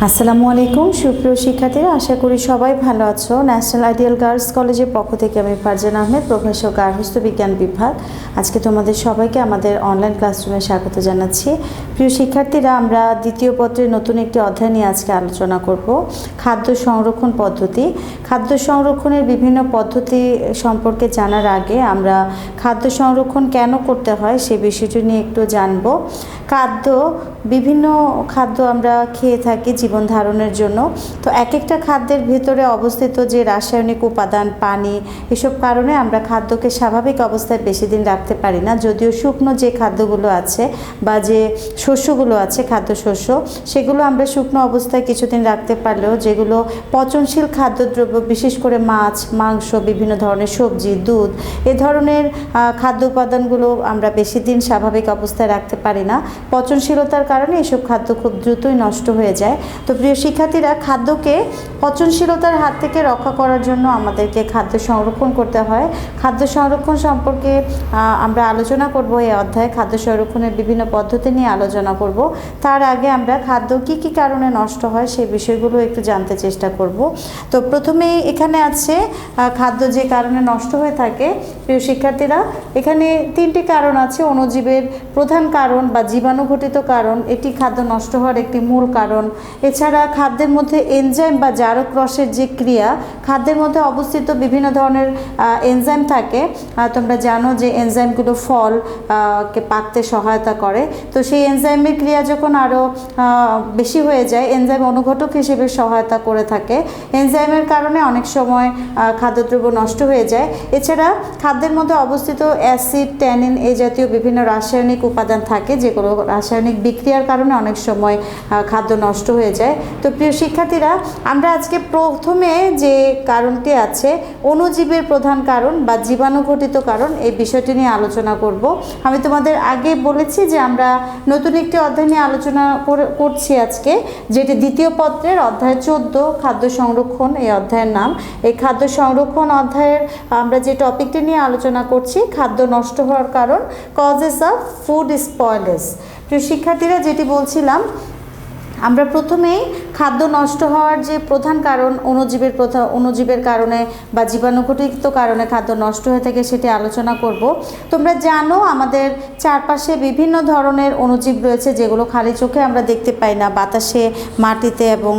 আসসালামু আলাইকুম সুপ্রিয় শিক্ষার্থীরা, আশা করি সবাই ভালো আছো। ন্যাশনাল আইডিয়াল গার্লস কলেজের পক্ষ থেকে আমি ফারজানা আহমেদ, প্রফেসর গার্হস্থ্য বিজ্ঞান বিভাগ। আজকে তোমাদের সবাইকে আমাদের অনলাইন ক্লাসরুমে স্বাগত জানাচ্ছি। প্রিয় শিক্ষার্থীরা, আমরা দ্বিতীয় পত্রের নতুন একটি অধ্যায় নিয়ে আজকে আলোচনা করব, খাদ্য সংরক্ষণ পদ্ধতি। খাদ্য সংরক্ষণের বিভিন্ন পদ্ধতি সম্পর্কে জানার আগে আমরা খাদ্য সংরক্ষণ কেন করতে হয় সে বিষয়টি নিয়ে একটু জানব। বিভিন্ন খাদ্য আমরা খেয়ে থাকি জীবন ধারণের জন্য। তো এক একটা খাদ্যের ভিতরে অবস্থিত যে রাসায়নিক উপাদান, পানি, এসব কারণে আমরা খাদ্যকে স্বাভাবিক অবস্থায় বেশি দিন রাখতে পারি না। যদিও শুকনো যে খাদ্যগুলো আছে বা যে শস্যগুলো আছে, খাদ্যশস্য, সেগুলো আমরা শুকনো অবস্থায় কিছুদিন রাখতে পারলেও যেগুলো পচনশীল খাদ্যদ্রব্য, বিশেষ করে মাছ, মাংস, বিভিন্ন ধরনের সবজি, দুধ, এ ধরনের খাদ্য উপাদানগুলো আমরা বেশি দিন স্বাভাবিক অবস্থায় রাখতে পারি না। পচনশীলতার কারণে এসব খাদ্য খুব দ্রুতই নষ্ট হয়ে যায়। তো প্রিয় শিক্ষার্থীরা, খাদ্যকে পচনশীলতার হাত থেকে রক্ষা করার জন্য আমাদেরকে খাদ্য সংরক্ষণ করতে হয়। খাদ্য সংরক্ষণ সম্পর্কে আমরা আলোচনা করব এই অধ্যায়ে। খাদ্য সংরক্ষণের বিভিন্ন পদ্ধতি নিয়ে আলোচনা করব। তার আগে আমরা খাদ্য কি কি কারণে নষ্ট হয় সেই বিষয়গুলো একটু জানতে চেষ্টা করব। তো প্রথমেই এখানে আছে খাদ্য যে কারণে নষ্ট হয়ে থাকে। প্রিয় শিক্ষার্থীরা, এখানে তিনটি কারণ আছে। অণুজীবের প্রধান কারণ বা জীবাণুঘটিত কারণ, এটি খাদ্য নষ্ট হওয়ার একটি মূল কারণ। এছাড়া খাদ্যের মধ্যে এনজাইম বা জারক রসের যে ক্রিয়া, খাদ্যের মধ্যে অবস্থিত বিভিন্ন ধরনের এনজাইম থাকে। তোমরা জানো যে এনজাইমগুলো ফলকে পাকতে সহায়তা করে। তো সেই এনজাইমের ক্রিয়া যখন আরও বেশি হয়ে যায়, এনজাইম অনুঘটক হিসেবে সহায়তা করে থাকে। এনজাইমের কারণে অনেক সময় খাদ্যদ্রব্য নষ্ট হয়ে যায়। এছাড়া খাদ্যের মধ্যে অবস্থিত অ্যাসিড, ট্যানিন, এই জাতীয় বিভিন্ন রাসায়নিক উপাদান থাকে, যেগুলো রাসায়নিক বিক্রিয়ার কারণে অনেক সময় খাদ্য নষ্ট হয়ে যায়। তো প্রিয় শিক্ষার্থীরা, আমরা আজকে প্রথমে যে কারণটি আছে, অণুজীবের প্রধান কারণ বা জীবাণুঘটিত কারণ, এই বিষয়টি নিয়ে আলোচনা করব। আমি তোমাদের আগে বলেছি যে আমরা নতুন একটি অধ্যায় নিয়ে আলোচনা করছি আজকে, যেটি দ্বিতীয় পত্রের অধ্যায় 14, খাদ্য সংরক্ষণ, এই অধ্যায়ের নাম। এই খাদ্য সংরক্ষণ অধ্যায়ের আমরা যে টপিকটি নিয়ে আলোচনা করছি, খাদ্য নষ্ট হওয়ার কারণ, কজেস অফ ফুড স্পয়েলেজ। প্রিয় শিক্ষার্থীরা, যেটি বলছিলাম, আমরা প্রথমেই খাদ্য নষ্ট হওয়ার যে প্রধান কারণ, অণুজীবের কারণে বা জীবাণুঘটিত কারণে খাদ্য নষ্ট হয়ে থাকে, সেটি আলোচনা করব। তোমরা জানো আমাদের চারপাশে বিভিন্ন ধরনের অণুজীব রয়েছে, যেগুলো খালি চোখে আমরা দেখতে পাই না। বাতাসে, মাটিতে এবং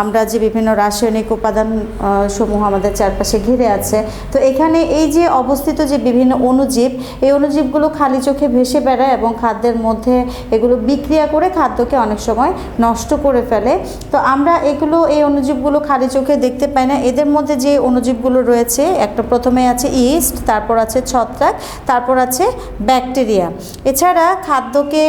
আমরা যে বিভিন্ন রাসায়নিক উপাদান সমূহ আমাদের চারপাশে ঘিরে আছে। তো এখানে এই যে অবস্থিত যে বিভিন্ন অণুজীব, এই অণুজীবগুলো খালি চোখে ভেসে বেড়ায় এবং খাদ্যের মধ্যে এগুলো বিক্রিয়া করে খাদ্যকে অনেক সময় নষ্ট করে ফেলে। তো আমরা এই অণুজীবগুলো খালি চোখে দেখতে পাই না। এদের মধ্যে যে অণুজীবগুলো রয়েছে, একটা প্রথমে আছে ইস্ট, তারপর আছে ছত্রাক, তারপর আছে ব্যাকটেরিয়া। এছাড়া খাদ্যকে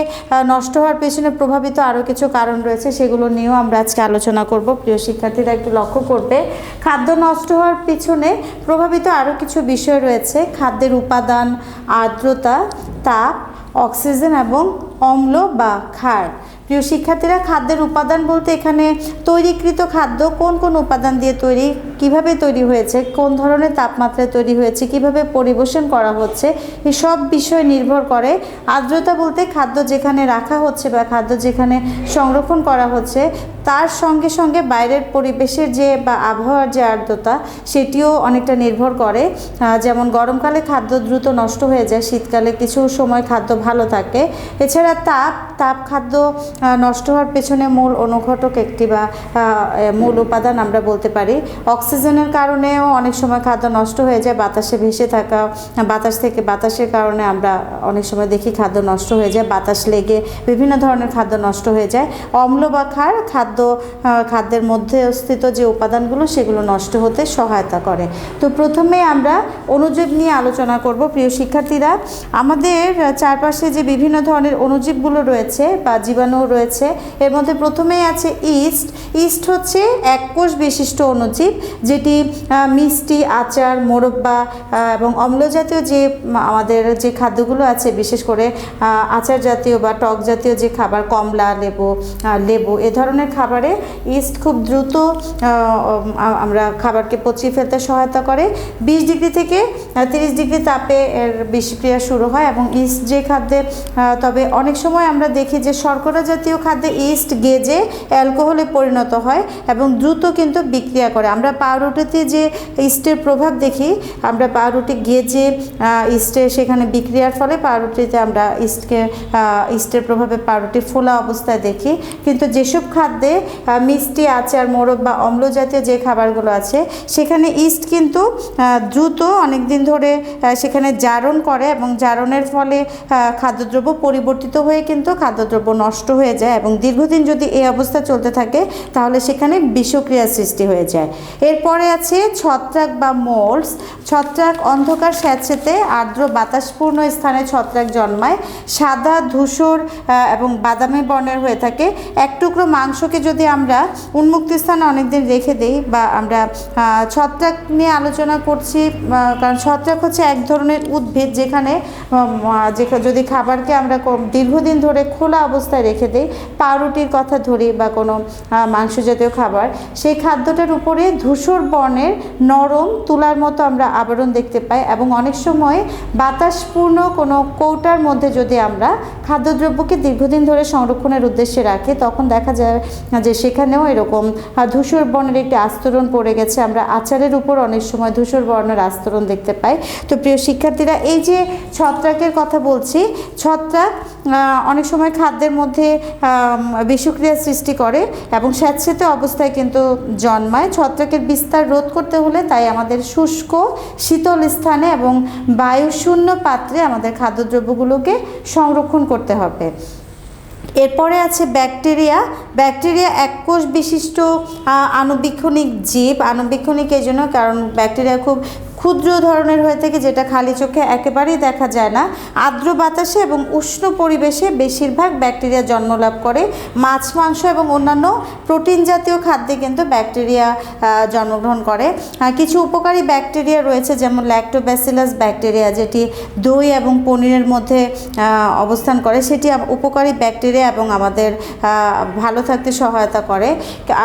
নষ্ট হওয়ার পেছনে প্রভাবিত আরও কিছু কারণ রয়েছে, সেগুলো নিয়েও আমরা আজকে আলোচনা করব। প্রিয় শিক্ষার্থীরা, একটু লক্ষ্য করবে, খাদ্য নষ্ট হওয়ার পিছনে প্রভাবিত আরও কিছু বিষয় রয়েছে। খাদ্যের উপাদান, আর্দ্রতা, তাপ, অক্সিজেন এবং অম্ল বা ক্ষার। প্রিয় শিক্ষার্থীরা, খাদ্যের উপাদান বলতে এখানে তৈরিকৃত খাদ্য কোন কোন উপাদান দিয়ে তৈরি, কিভাবে তৈরি হয়েছে, কোন ধরনের তাপমাত্রায় তৈরি হয়েছে, কিভাবে পরিবেশন করা হচ্ছে, এই সব বিষয় নির্ভর করে। আর্দ্রতা বলতে খাদ্য যেখানে রাখা হচ্ছে বা খাদ্য যেখানে সংরক্ষণ করা হচ্ছে, তার সঙ্গে সঙ্গে বাইরের পরিবেশের যে বা আবহাওয়ার যে আর্দ্রতা, সেটিও অনেকটা নির্ভর করে। যেমন গরমকালে খাদ্য দ্রুত নষ্ট হয়ে যায়, শীতকালে কিছু সময় খাদ্য ভালো থাকে। এছাড়া তাপ খাদ্য নষ্ট হওয়ার পেছনে মূল অনুঘটক একটি বা মূল উপাদান আমরা বলতে পারি। অক্সিজেনের কারণেও অনেক সময় খাদ্য নষ্ট হয়ে যায়, বাতাসে ভেসে থাকা, বাতাসের কারণে আমরা অনেক সময় দেখি খাদ্য নষ্ট হয়ে যায়, বাতাস লেগে বিভিন্ন ধরনের খাদ্য নষ্ট হয়ে যায়। অম্ল বা ক্ষার খাদ্যের মধ্যে স্থিত যে উপাদানগুলো, সেগুলো নষ্ট হতে সহায়তা করে। তো প্রথমে আমরা অণুজীব নিয়ে আলোচনা করব। প্রিয় শিক্ষার্থীরা, আমাদের চারপাশে যে বিভিন্ন ধরনের অণুজীবগুলো রয়েছে বা জীবাণু রয়েছে, এর মধ্যে প্রথমেই আছে ইস্ট হচ্ছে এককোষ বিশিষ্ট অণুজীব, যেটি মিষ্টি, আচার, মোরব্বা এবং অম্ল জাতীয় যে আমাদের যে খাদ্যগুলো আছে, বিশেষ করে আচার জাতীয় বা টক জাতীয় যে খাবার, কমলা, লেবু এ ধরনের খাবারে ইস্ট খুব দ্রুত আমরা খাবারকে পচিয়ে ফেলতে সহায়তা করে। 20 ডিগ্রি থেকে 30 ডিগ্রি তাপে এর বিষক্রিয়া শুরু হয় এবং ইস্ট যে খাদ্যে তবে অনেক সময় আমরা দেখি যে শর্করা জাতীয় খাদ্যে ইস্ট গেজে অ্যালকোহলে পরিণত হয় এবং দ্রুত কিন্তু বিক্রিয়া করে। আমরা পাউরুটিতে যে ইস্টের প্রভাব দেখি, আমরা পাউরুটি গেজে ইস্টের সেখানে বিক্রিয়ার ফলে পাউরুটিতে আমরা ইস্টের প্রভাবে পাউরুটি ফোলা অবস্থায় দেখি। কিন্তু যেসব খাদ্যে মিষ্টি, আচার, মোরগ বা অম্ল জাতীয় যে খাবারগুলো আছে সেখানে ইস্ট কিন্তু দ্রুত অনেক দিন ধরে সেখানে জারণ করে এবং জারণের ফলে খাদ্যদ্রব্য পরিবর্তিত হয়ে কিন্তু খাদ্যদ্রব্য নষ্ট হয়ে যায় এবং দীর্ঘদিন যদি এই অবস্থা চলতে থাকে তাহলে সেখানে বিষক্রিয়ার সৃষ্টি হয়ে যায়। এরপরে আছে ছত্রাক বা মোল্ডস। ছত্রাক অন্ধকার স্যাঁতসেঁতে আর্দ্র বাতাসপূর্ণ স্থানে ছত্রাক জন্মায়, সাদা, ধূসর এবং বাদামি বর্ণের হয়ে থাকে। এক টুকরো মাংসকে যদি আমরা উন্মুক্ত স্থানে অনেকদিন রেখে দিই, বা আমরা ছত্রাক নিয়ে আলোচনা করছি কারণ ছত্রাক হচ্ছে এক ধরনের উদ্ভিদ যেখানে যদি খাবারকে আমরা দীর্ঘদিন ধরে খোলা অবস্থায় রেখে দিই, পাউরুটির কথা ধরি বা কোনো মাংস জাতীয় খাবার, সেই খাদ্যটার উপরে ধূসর বর্ণের নরম তুলার মতো আমরা আবরণ দেখতে পাই এবং অনেক সময় বাতাসপূর্ণ কোনো কৌটার মধ্যে যদি আমরা খাদ্যদ্রব্যকে দীর্ঘদিন ধরে সংরক্ষণের উদ্দেশ্যে রাখি তখন দেখা যায় যে সেখানেও এরকম ধূসর বর্ণের একটি আস্তরণ পড়ে গেছে। আমরা আচারের উপর অনেক সময় ধূসর বর্ণের আস্তরণ দেখতে পাই। তো প্রিয় শিক্ষার্থীরা, এই যে ছত্রাকের কথা বলছি, ছত্রাক অনেক সময় খাদ্যের মধ্যে বিষক্রিয়া সৃষ্টি করে এবং স্যাঁতসেঁতে অবস্থায় কিন্তু জন্মায়। ছত্রাকের বিস্তার রোধ করতে হলে তাই আমাদের শুষ্ক শীতল স্থানে এবং বায়ুশূন্য পাত্রে আমাদের খাদ্যদ্রব্যগুলোকে সংরক্ষণ করতে হবে। এরপরে আছে ব্যাকটেরিয়া। ব্যাকটেরিয়া এককোষ বিশিষ্ট আণুবীক্ষণিক জীব। আণুবীক্ষণিক এই জন্য কারণ ব্যাকটেরিয়া খুব ক্ষুদ্র ধরনের হয়ে থাকে, যেটা খালি চোখে একেবারেই দেখা যায় না। আর্দ্র বাতাসে এবং উষ্ণ পরিবেশে বেশিরভাগ ব্যাকটেরিয়া জন্মলাভ করে। মাছ, মাংস এবং অন্যান্য প্রোটিন জাতীয় খাদ্যে কিন্তু ব্যাকটেরিয়া জন্মগ্রহণ করে। কিছু উপকারী ব্যাকটেরিয়া রয়েছে, যেমন ল্যাক্টোব্যাসিলাস ব্যাকটেরিয়া, যেটি দই এবং পনিরের মধ্যে অবস্থান করে। সেটি উপকারী ব্যাকটেরিয়া এবং আমাদের ভালো থাকতে সহায়তা করে।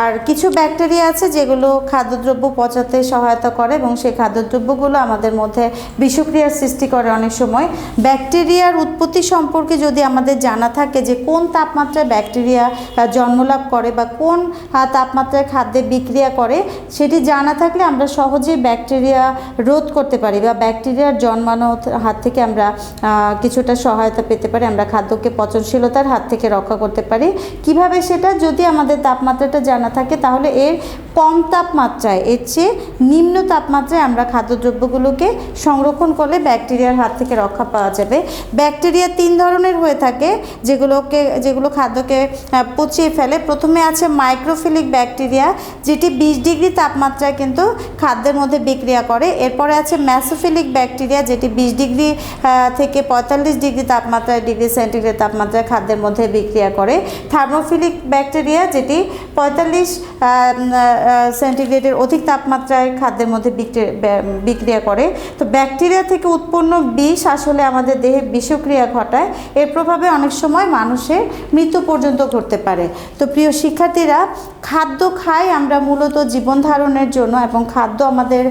আর কিছু ব্যাকটেরিয়া আছে যেগুলো খাদ্যদ্রব্য পচাতে সহায়তা করে এবং সেই খাদ্যদ্রব্যগুলো আমাদের মধ্যে বিষক্রিয়ার সৃষ্টি করে অনেক সময়। ব্যাকটেরিয়ার উৎপত্তি সম্পর্কে যদি আমাদের জানা থাকে যে কোন তাপমাত্রায় ব্যাকটেরিয়া জন্মলাভ করে বা কোন তাপমাত্রায় খাদ্যে বিক্রিয়া করে, সেটি জানা থাকলে আমরা সহজেই ব্যাকটেরিয়া রোধ করতে পারি বা ব্যাকটেরিয়ার জন্মানোর হাত থেকে আমরা কিছুটা সহায়তা পেতে পারি। আমরা খাদ্যকে পচনশীলতার হাত থেকে রক্ষা করতে পারি। কিভাবে সেটা? যদি আমাদের তাপমাত্রাটা জানা থাকে তাহলে এর কম তাপমাত্রায়, এর চেয়ে নিম্ন তাপমাত্রায় আমরা খাদ্যদ্রব্যগুলোকে সংরক্ষণ করলে ব্যাকটেরিয়ার হাত থেকে রক্ষা পাওয়া যাবে। ব্যাকটেরিয়া 3 ধরনের হয়ে থাকে যেগুলো খাদ্যকে পচিয়ে ফেলে। প্রথমে আছে মাইক্রোফিলিক ব্যাকটেরিয়া, যেটি 20 ডিগ্রি তাপমাত্রায় কিন্তু খাদ্যের মধ্যে বিক্রিয়া করে। এরপরে আছে মেসোফিলিক ব্যাকটেরিয়া, যেটি 20 ডিগ্রি থেকে 45 ডিগ্রি তাপমাত্রায়, ডিগ্রি সেন্টিগ্রেড তাপমাত্রায় খাদ্যের মধ্যে বিক্রিয়া করে। থার্মোফিলিক ব্যাকটেরিয়া, যেটি 45 সেন্টিগ্রেডের অধিক তাপমাত্রায় খাদ্যের মধ্যে বিক্রিয়া করে। তো ব্যাকটেরিয়া থেকে উৎপন্ন বিষ আসলে আমাদের দেহে বিষক্রিয়া ঘটায়। এর প্রভাবে অনেক সময় মানুষের মৃত্যু পর্যন্ত ঘটতে পারে। তো প্রিয় শিক্ষার্থীরা, খাদ্য খাই আমরা মূলত জীবন ধারণের জন্য এবং খাদ্য আমাদের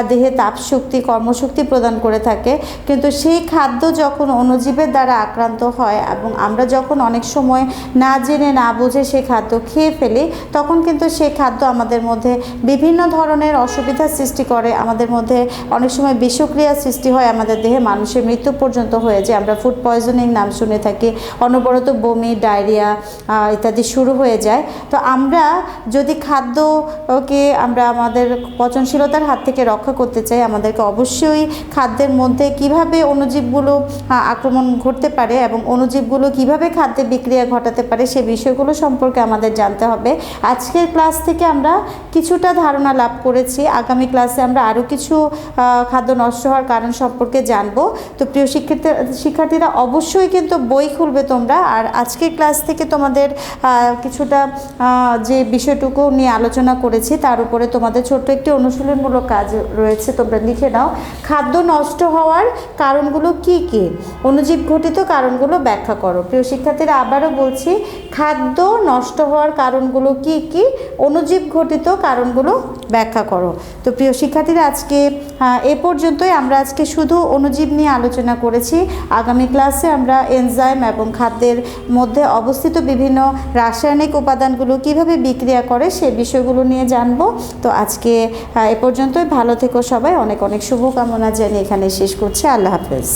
দেহে তাপশক্তি, কর্মশক্তি প্রদান করে থাকে। কিন্তু সেই খাদ্য যখন অণুজীবের দ্বারা আক্রান্ত হয় এবং আমরা যখন অনেক সময় না জেনে না বুঝে সেই খাদ্য খেয়ে ফেলি, তখন কিন্তু সেই খাদ্য আমাদের মধ্যে বিভিন্ন ধরনের অসুবিধার সৃষ্টি করে। আমাদের মধ্যে অনেক সময় বিষক্রিয়ার সৃষ্টি হয়, আমাদের দেহে মানুষের মৃত্যু পর্যন্ত হয়ে যায়। আমরা ফুড পয়জনিং নাম শুনে থাকি, অনবরত বমি, ডায়রিয়া ইত্যাদি শুরু হয়ে যায়। তো আমরা যদি খাদ্যকে আমরা আমাদের পচনশীলতার হাত থেকে রক্ষা করতে চাই, আমাদেরকে অবশ্যই খাদ্যের মধ্যে কিভাবে অণুজীবগুলো আক্রমণ ঘটতে পারে এবং অণুজীবগুলো কিভাবে খাদ্যে বিক্রিয়া ঘটাতে পারে সে বিষয়গুলো সম্পর্কে আমাদের জানতে হবে। আজকের ক্লাস থেকে আমরা কিছুটা ধারণা লাভ করেছি। আগামী ক্লাসে আমরা আরও কিছু খাদ্য নষ্ট হওয়ার কারণ সম্পর্কে জানবো। তো প্রিয় শিক্ষার্থীরা অবশ্যই কিন্তু বই খুলবে তোমরা। আর আজকের ক্লাস থেকে তোমাদের কিছুটা যে বিষয়টুকু নিয়ে আলোচনা করেছি তার উপরে তোমাদের ছোট্ট একটি অনুশীলনমূলক কাজ রয়েছে, তোমরা লিখে নাও। খাদ্য নষ্ট হওয়ার কারণগুলো কি কি? অণুজীব ঘটিত কারণগুলো ব্যাখ্যা করো। প্রিয় শিক্ষার্থীরা আবারও বলছি, খাদ্য নষ্ট হওয়ার কারণগুলো কি কি? অণুজীব ঘটিত কারণগুলো ব্যাখ্যা করো। তো প্রিয় শিক্ষার্থীরা আজকে এ পর্যন্তই। আমরা আজকে শুধু অণুজীব নিয়ে আলোচনা করেছি। আগামী ক্লাসে আমরা এনজাইম এবং খাদ্যের মধ্যে অবস্থিত বিভিন্ন রাসায়নিক উপাদানগুলো কিভাবে বিক্রিয়া করে সে বিষয়গুলো নিয়ে জানব। তো আজকে এ পর্যন্তই। ভালো থেকো সবাই। অনেক অনেক শুভকামনা জানিয়ে এখানে শেষ করছি। আল্লাহ হাফেজ।